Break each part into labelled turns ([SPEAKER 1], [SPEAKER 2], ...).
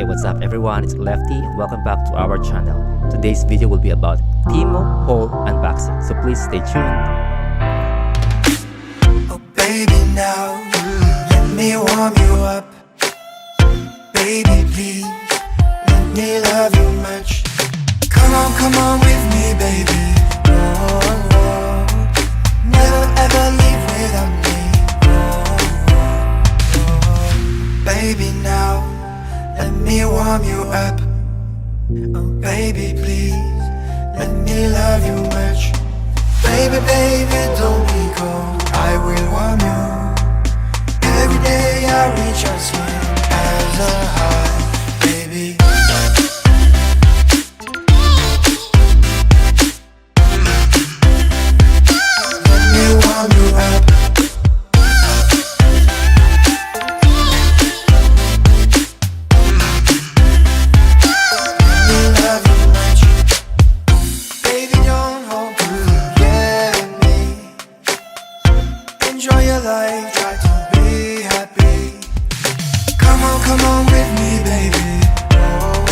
[SPEAKER 1] Hey, what's up everyone, it's Lefty and welcome back to our channel. Today's video will be about Temu haul unboxing, so please stay tuned.
[SPEAKER 2] Oh baby, now let me warm you up. Baby, please let me love you much. Come on with me, baby. Oh, never ever leave without me. Baby, now let me warm you up. Oh baby, please let me love you much. Baby, don't be cold, I will warm you. Every day I reach your skin as a high, baby. Let me warm you up. Enjoy your life, try to be happy. Come on with me, baby. Oh,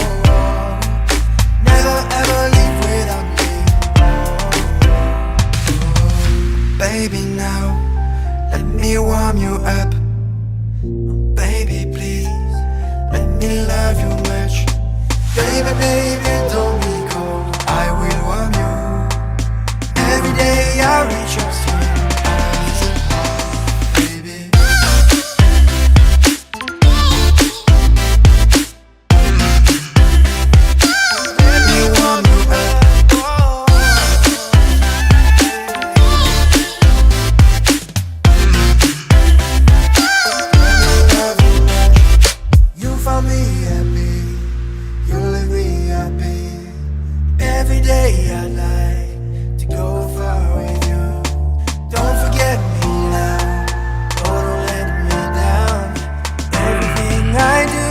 [SPEAKER 2] never ever leave without me. Oh, baby, now let me warm you up. Oh, baby, please let me love you much. Baby, don't be cold, I will warm you. Every day I reach your skin. Every day I like to go far with you. Don't forget me now, oh don't let me down. Everything I do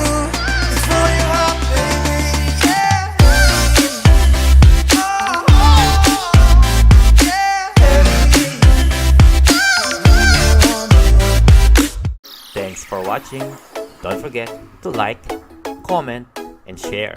[SPEAKER 2] is for your heart, baby, yeah.
[SPEAKER 1] Thanks for watching. Don't forget to like, comment, and share.